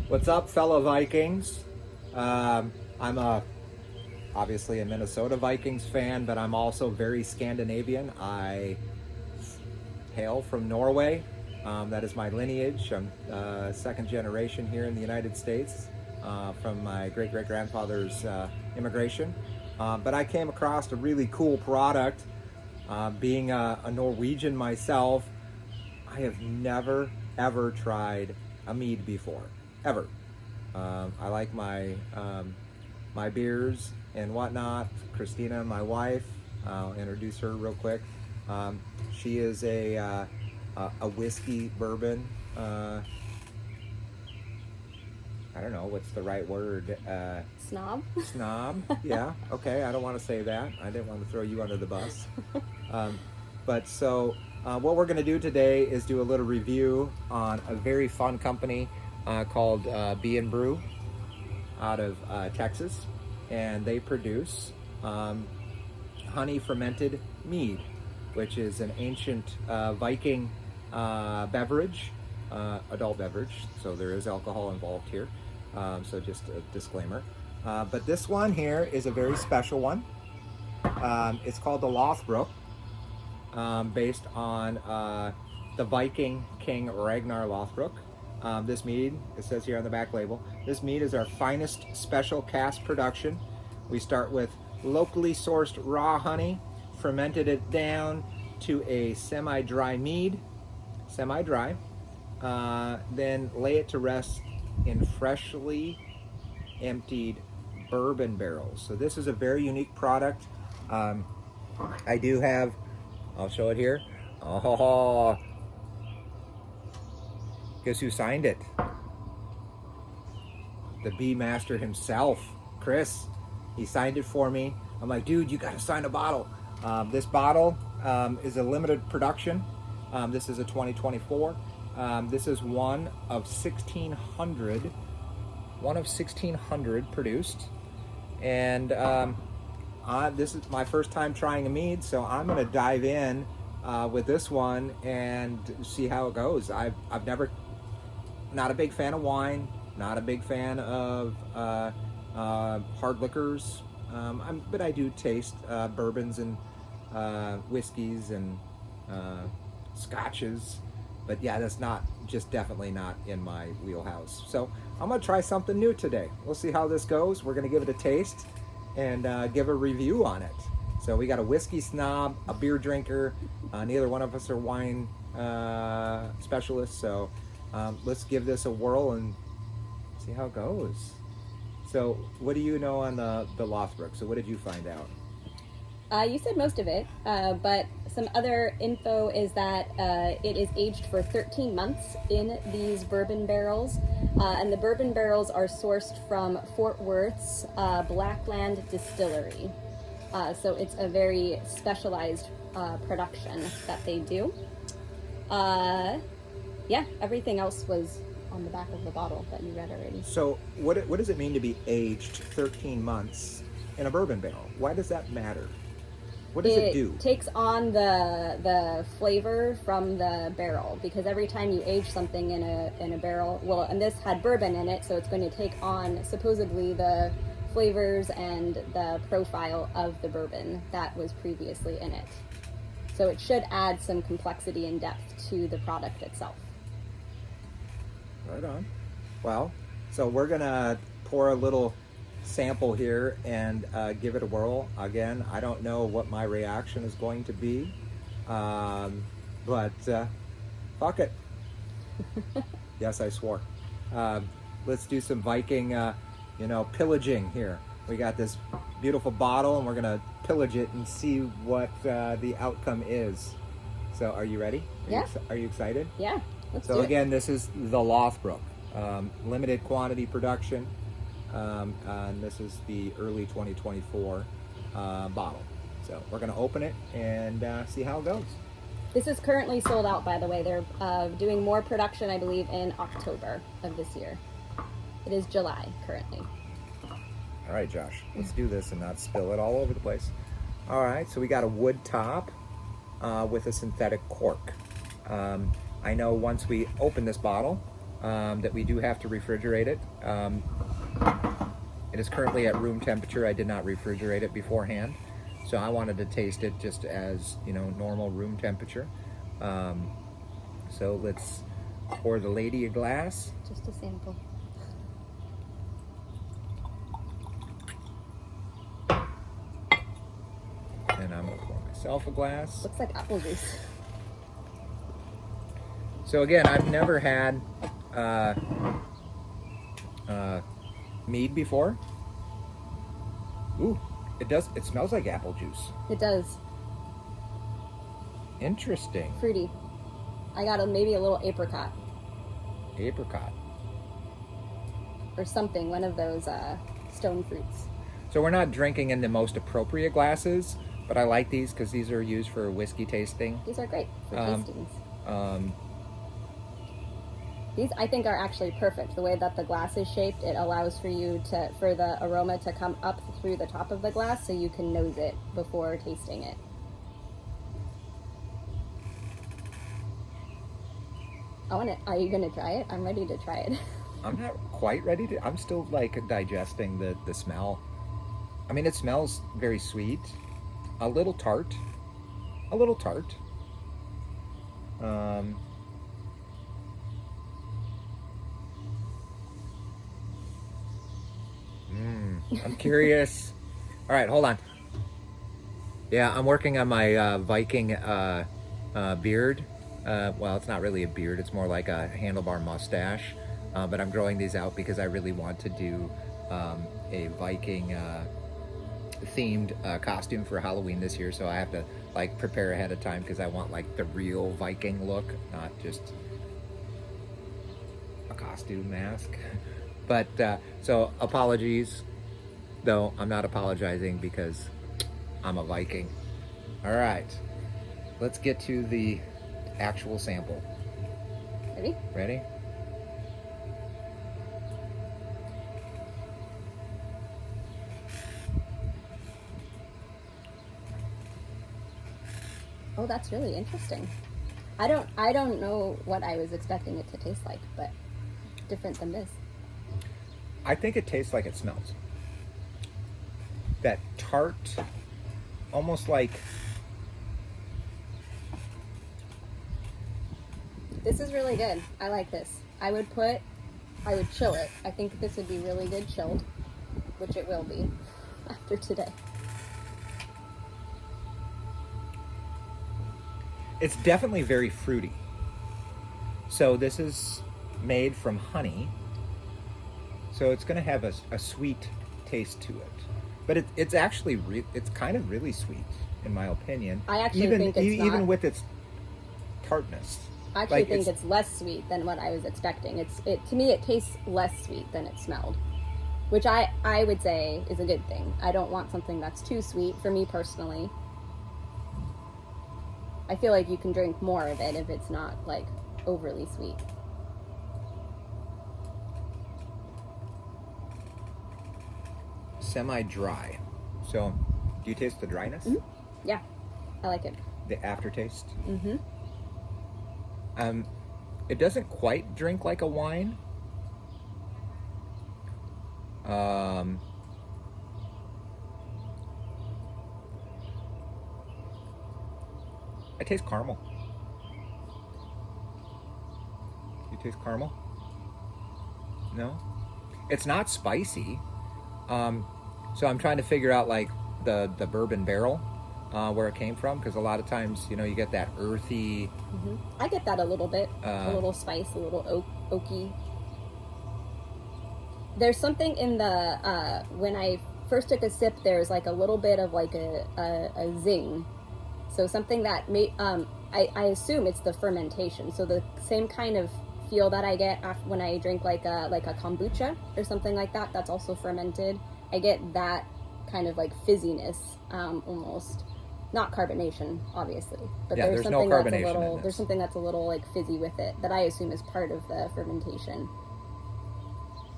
What's up, fellow Vikings? I'm obviously a Minnesota Vikings fan, but I'm also very Scandinavian. I hail from Norway. That is my lineage. I'm second generation here in the United States from my great-great-grandfather's immigration. But I came across a really cool product. Being a Norwegian myself, I have never, ever tried a mead before, ever. I like my beers and whatnot. Christina, my wife, I'll introduce her real quick. She is a whiskey bourbon. I don't know what's the right word. Snob? Snob. Yeah. Okay. I don't want to say that. I didn't want to throw you under the bus. But so what we're going to do today is do a little review on a very fun company called Be and Brew out of Texas, and they produce honey fermented mead, which is an ancient Viking beverage, adult beverage. So there is alcohol involved here. So just a disclaimer. But this one here is a very special one. It's called the Lothbrok. Based on the Viking king Ragnar Lothbrok. This mead, it says here on the back label, this mead is our finest special cask production. We start with locally sourced raw honey, fermented it down to a semi-dry mead, then lay it to rest in freshly emptied bourbon barrels. So this is a very unique product. I do have, I'll show it here. Oh, guess who signed it? The bee master himself, Chris. He signed it for me. I'm like, dude, you gotta sign a bottle. This bottle is a limited production. This is a 2024. This is one of 1,600 produced. And this is my first time trying a mead, so I'm going to dive in with this one and see how it goes. I've never, not a big fan of wine, not a big fan of hard liquors, but I do taste bourbons and whiskeys and scotches. But yeah, that's definitely not in my wheelhouse. So I'm going to try something new today. We'll see how this goes. We're going to give it a taste and give a review on it. So we got a whiskey snob, a beer drinker. Neither one of us are wine specialists. So let's give this a whirl and see how it goes. So what do you know on the Lothbrok? So what did you find out? You said most of it, but some other info is that it is aged for 13 months in these bourbon barrels, and the bourbon barrels are sourced from Fort Worth's Blackland Distillery. So it's a very specialized production that they do. Yeah, everything else was on the back of the bottle that you read already. So what does it mean to be aged 13 months in a bourbon barrel? Why does that matter? What does it do? It takes on the flavor from the barrel, because every time you age something in a barrel, well, and this had bourbon in it, so it's going to take on supposedly the flavors and the profile of the bourbon that was previously in it. So it should add some complexity and depth to the product itself. Right on. Well, so we're gonna pour a little sample here and give it a whirl. Again, I don't know what my reaction is going to be, but fuck it. Yes, I swore. Let's do some Viking, pillaging here. We got this beautiful bottle and we're gonna pillage it and see what the outcome is. So are you ready? Are you excited? Yeah, let's do So it. again, this is the Lothbrok, limited quantity production. And this is the early 2024 bottle. So we're going to open it and see how it goes. This is currently sold out, by the way. They're doing more production, I believe, in October of this year. It is July currently. All right, Josh, let's do this and not spill it all over the place. All right, so we got a wood top with a synthetic cork. I know once we open this bottle, that we do have to refrigerate it. It is currently at room temperature. I did not refrigerate it beforehand, so I wanted to taste it just as, you know, normal room temperature. So let's pour the lady a glass. Just a sample. And I'm gonna pour myself a glass. Looks like apple juice. So again, I've never had mead before. Ooh, it smells like apple juice. It does. Interesting. Fruity. I got maybe a little apricot. Apricot. Or something, one of those stone fruits. So we're not drinking in the most appropriate glasses, but I like these because these are used for whiskey tasting. These are great for tastings. These, I think, are actually perfect. The way that the glass is shaped, it allows for the aroma to come up through the top of the glass so you can nose it before tasting it. Are you gonna try it? I'm ready to try it. I'm not quite ready to. I'm still like digesting the smell. I mean, it smells very sweet, a little tart. I'm curious. All right, hold on. Yeah, I'm working on my Viking beard. Well, it's not really a beard. It's more like a handlebar mustache. But I'm growing these out because I really want to do a Viking themed costume for Halloween this year. So I have to like prepare ahead of time because I want like the real Viking look, not just a costume mask. But so apologies, though I'm not apologizing because I'm a Viking. All right, let's get to the actual sample. Ready? Ready? Oh, that's really interesting. I don't know what I was expecting it to taste like, but different than this. I think it tastes like it smells. That tart, almost like... This is really good. I like this. I would chill it. I think this would be really good chilled, which it will be after today. It's definitely very fruity. So this is made from honey. So it's going to have a sweet taste to it. But it's actually, it's kind of really sweet, in my opinion. I actually think it's even not. with its tartness. I actually think it's less sweet than what I was expecting. To me, it tastes less sweet than it smelled, which I would say is a good thing. I don't want something that's too sweet for me personally. I feel like you can drink more of it if it's not like overly sweet. Semi-dry. So, do you taste the dryness? Mm-hmm. Yeah, I like it. The aftertaste? Mm-hmm. It doesn't quite drink like a wine. I taste caramel. You taste caramel? No? It's not spicy. So I'm trying to figure out like the bourbon barrel, where it came from, because a lot of times, you know, you get that earthy. Mm-hmm. I get that a little bit, a little spice, a little oaky. There's something in the when I first took a sip, there's like a little bit of like a zing. So something that I assume it's the fermentation. So the same kind of feel that I get when I drink like a kombucha or something like that. That's also fermented. I get that kind of like fizziness, almost. Not carbonation, obviously, but Yeah, there's something no that's a carbonation little. in There's this. something that's a little like fizzy with it that I assume is part of the fermentation,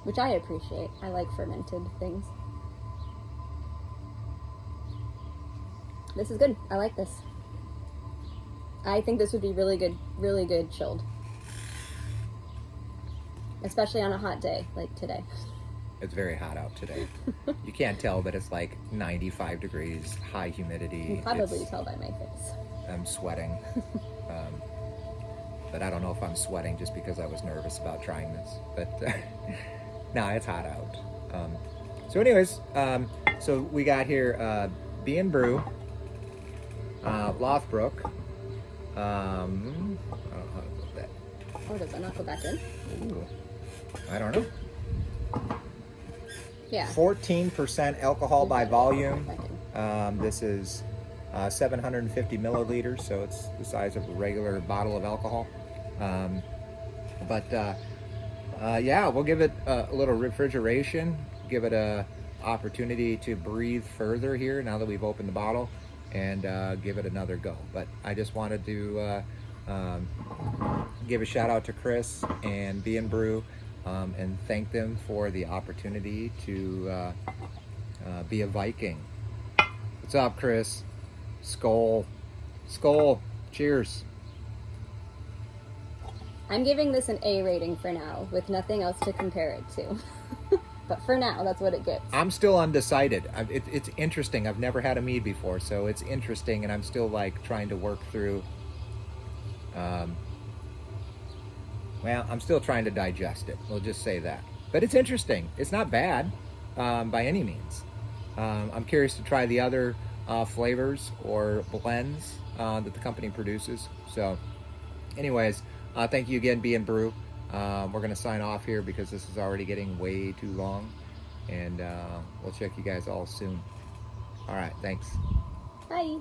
which I appreciate. I like fermented things. This is good. I like this. I think this would be really good chilled. especially on a hot day like today. It's very hot out today. You can't tell, but it's like 95 degrees, high humidity. You can probably tell by my face. I'm sweating. But I don't know if I'm sweating just because I was nervous about trying this. But no, it's hot out. So anyways, so we got here B and Brew, Lothbrok. I don't know how to put that. Oh, does that not go back in? Ooh, I don't know. Yeah. 14% alcohol by volume. Back in. This is 750 milliliters, so it's the size of a regular bottle of alcohol. Yeah, we'll give it a little refrigeration, give it a opportunity to breathe further here now that we've opened the bottle, and give it another go. But I just wanted to give a shout out to Chris and B and Brew, and thank them for the opportunity to be a Viking. What's up, Chris? SKOL. SKOL. Cheers. I'm giving this an A rating for now, with nothing else to compare it to. But for now, that's what it gets. I'm still undecided. It's interesting. I've never had a mead before, so it's interesting, and I'm still like trying to work through. Well, I'm still trying to digest it. We'll just say that. But it's interesting. It's not bad by any means. I'm curious to try the other flavors or blends that the company produces. So, anyways, thank you again, B and Brew. We're going to sign off here because this is already getting way too long. And we'll check you guys all soon. All right, thanks. Bye.